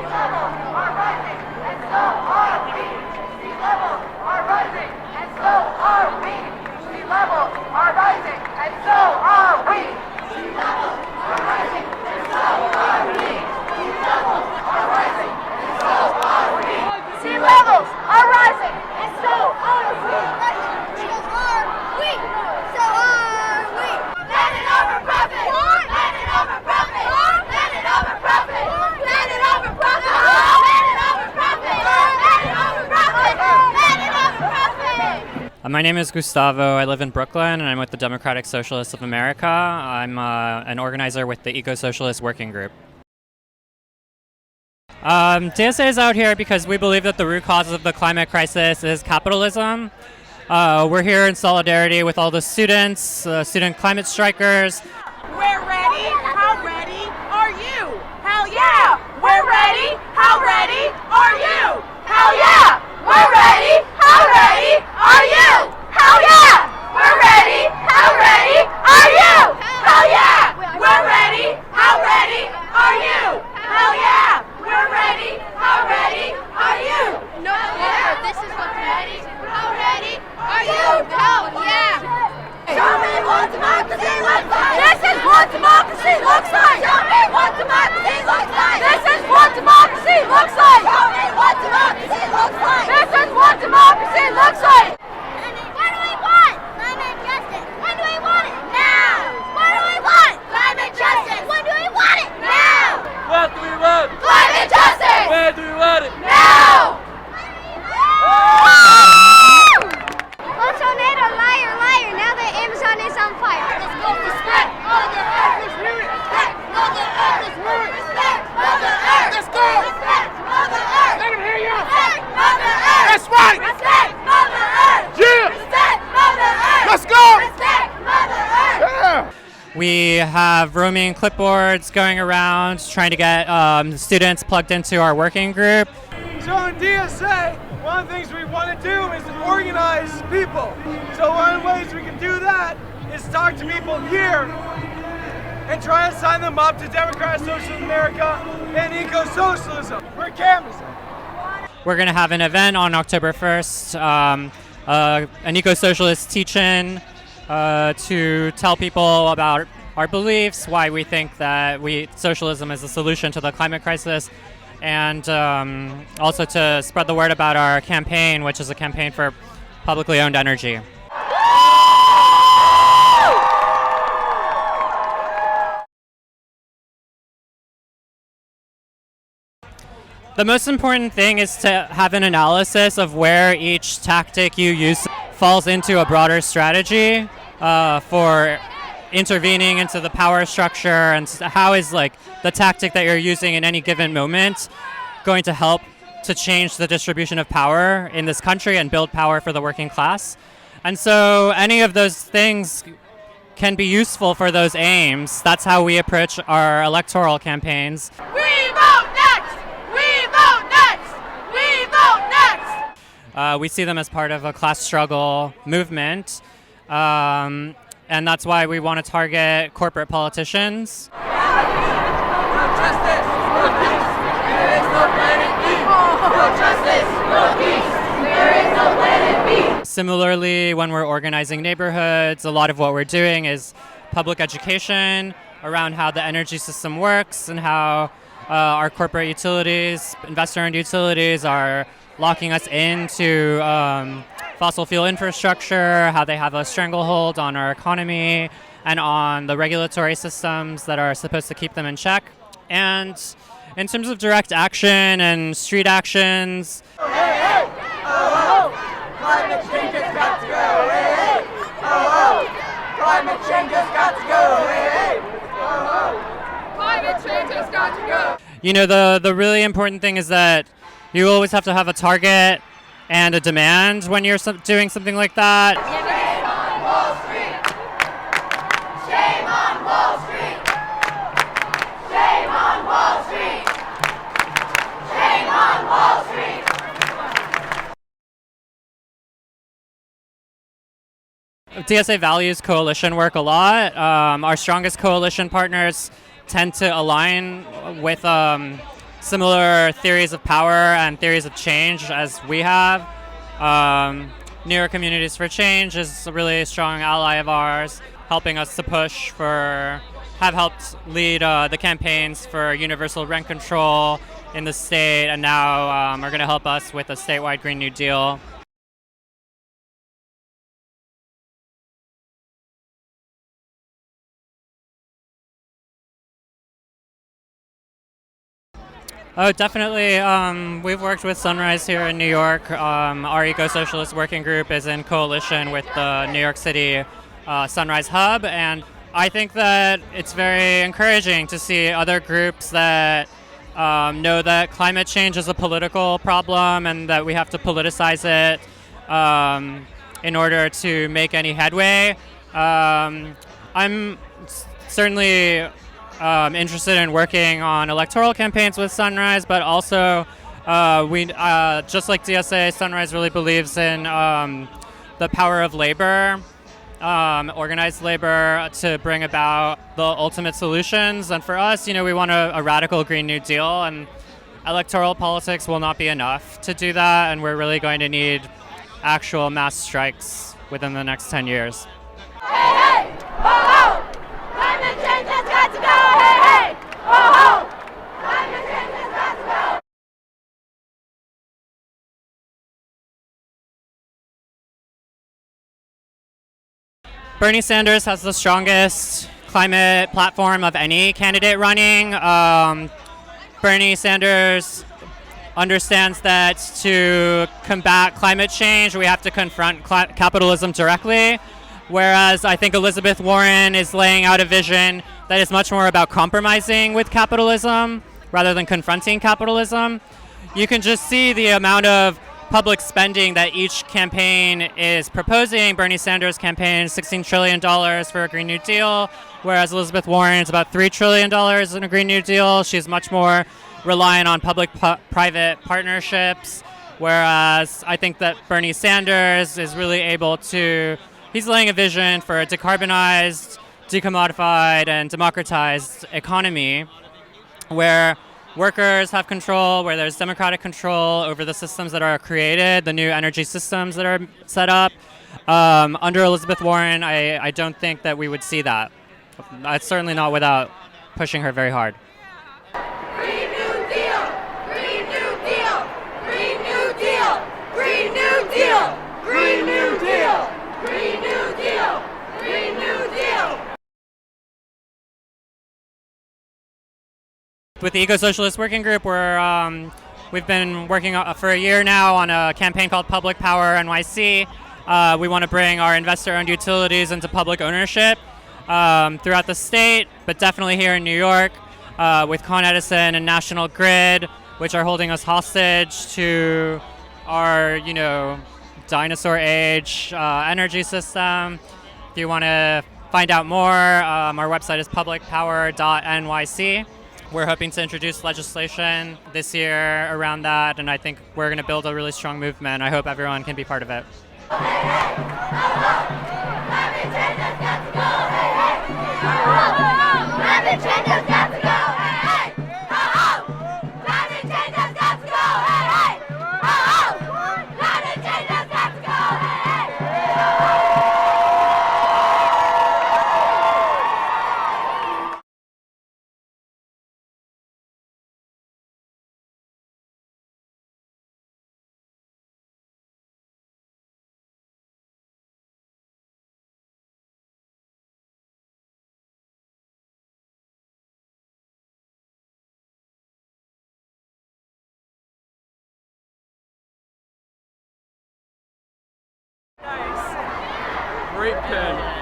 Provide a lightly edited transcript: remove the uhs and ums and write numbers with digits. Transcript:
levels are rising, and so are we. Sea levels are rising, and so are we. Sea levels are rising, and so are we. Sea levels are rising, and so are we. Sea levels are rising, and so are we. Sea levels are rising, and so are we. So are we. Planet over profit. Planet over profit. Planet over profit. Planet over profit. Planet over profit. Planet over profit. Planet over profit. My name is Gustavo. I live in Brooklyn, and I'm with the Democratic Socialists of America. I'm an organizer with the Ecosocialist Working Group. DSA is out here because we believe that the root cause of the climate crisis is capitalism. We're here in solidarity with all the students, student climate strikers. We're ready. How ready are you? Hell yeah! We're ready. How ready are you? Hell yeah! We're ready. How ready are you? Hell yeah! We're ready. How ready are you? Hell yeah! We're ready. How ready are you? Hell yeah! We're ready. How ready are you? No, yeah, this is what's ready. How ready are you? Hell yeah! Show me what democracy looks like! This is what democracy looks like! Show me what democracy looks like! This is what democracy looks like! Show me what democracy looks like! This is what democracy looks like! What do we want? Climate justice. When do we want it? Now! What do we want? Climate justice. When do we want it? Now! What do we want? Climate justice! Where do we want it? Now! Bolsonaro, liar, liar. Now the Amazon is on fire. Let's go. Respect Mother Earth. Respect Mother Earth. Respect Mother Earth. Let's go! Respect Mother Earth! Let him hear you! Respect Mother Earth! That's right! Respect Mother Earth! Yeah! Respect Mother Earth! Let's go! Respect Mother Earth! Yeah! We have roaming clipboards going around trying to get students plugged into our working group. So in DSA, one of the things we want to do is organize people. So one of the ways we can do that is talk to people here and try to sign them up to Democratic Socialism of America and Ecosocialism. We're canvassing. We're going to have an event on October 1st, an eco-socialist teach-in to tell people about our beliefs, why we think that socialism is the solution to the climate crisis, and also to spread the word about our campaign, which is a campaign for publicly owned energy. The most important thing is to have an analysis of where each tactic you use falls into a broader strategy for intervening into the power structure, and how is the tactic that you're using in any given moment going to help to change the distribution of power in this country and build power for the working class. And so any of those things can be useful for those aims. That's how we approach our electoral campaigns. We vote next! We vote next! We vote next! We see them as part of a class struggle movement, and that's why we want to target corporate politicians. No justice, no peace, there is no planet B. No justice, no peace, there is no planet B. Similarly, when we're organizing neighborhoods, a lot of what we're doing is public education around how the energy system works and how our corporate utilities, investor-owned utilities, are locking us into fossil fuel infrastructure, how they have a stranglehold on our economy and on the regulatory systems that are supposed to keep them in check. And in terms of direct action and street actions, Hey, hey! Oh, oh! Climate change has got to go! Hey, hey! Oh, oh! Climate change has got to go! Hey, hey! Oh, oh! Climate change has got to go! you know, the really important thing is that you always have to have a target and a demand when you're doing something like that. Shame on Wall Street! Shame on Wall Street! Shame on Wall Street! Shame on Wall Street! DSA values coalition work a lot. Our strongest coalition partners tend to align with similar theories of power and theories of change as we have. New York Communities for Change is a really strong ally of ours, helping us to push for, have helped lead the campaigns for universal rent control in the state, and now are going to help us with a statewide Green New Deal. Oh, definitely. We've worked with Sunrise here in New York. Our Ecosocialist Working Group is in coalition with the New York City Sunrise Hub, and I think that it's very encouraging to see other groups that know that climate change is a political problem and that we have to politicize it in order to make any headway. I'm certainly interested in working on electoral campaigns with Sunrise, but also we, just like DSA, Sunrise really believes in the power of labor, organized labor, to bring about the ultimate solutions. And for us, we want a radical Green New Deal, and electoral politics will not be enough to do that, and we're really going to need actual mass strikes within the next 10 years. Hey, hey, ho, ho! Climate change has got to go! Hey, hey, ho, ho! Climate change has got to go! Bernie Sanders has the strongest climate platform of any candidate running. Bernie Sanders understands that to combat climate change, we have to confront capitalism directly. Whereas I think Elizabeth Warren is laying out a vision that is much more about compromising with capitalism rather than confronting capitalism. You can just see the amount of public spending that each campaign is proposing. Bernie Sanders' campaign is $16 trillion for a Green New Deal, whereas Elizabeth Warren is about $3 trillion in a Green New Deal. She's much more reliant on public-private partnerships, whereas I think that Bernie Sanders is really able to, he's laying a vision for a decarbonized, decommodified, and democratized economy where workers have control, where there's democratic control over the systems that are created, the new energy systems that are set up. Under Elizabeth Warren, I don't think that we would see that. Certainly not without pushing her very hard. Green New Deal! Green New Deal! Green New Deal! Green New Deal! Green New Deal! Green New Deal! Green New Deal! With the Ecosocialist Working Group, we've been working for a year now on a campaign called Power NYC. We want to bring our investor-owned utilities into public ownership throughout the state, but definitely here in New York with Con Edison and National Grid, which are holding us hostage to our, dinosaur age energy system. If you want to find out more, our website is publicpower.nyc. We're hoping to introduce legislation this year around that, and I think we're going to build a really strong movement. I hope everyone can be part of it. Great pen.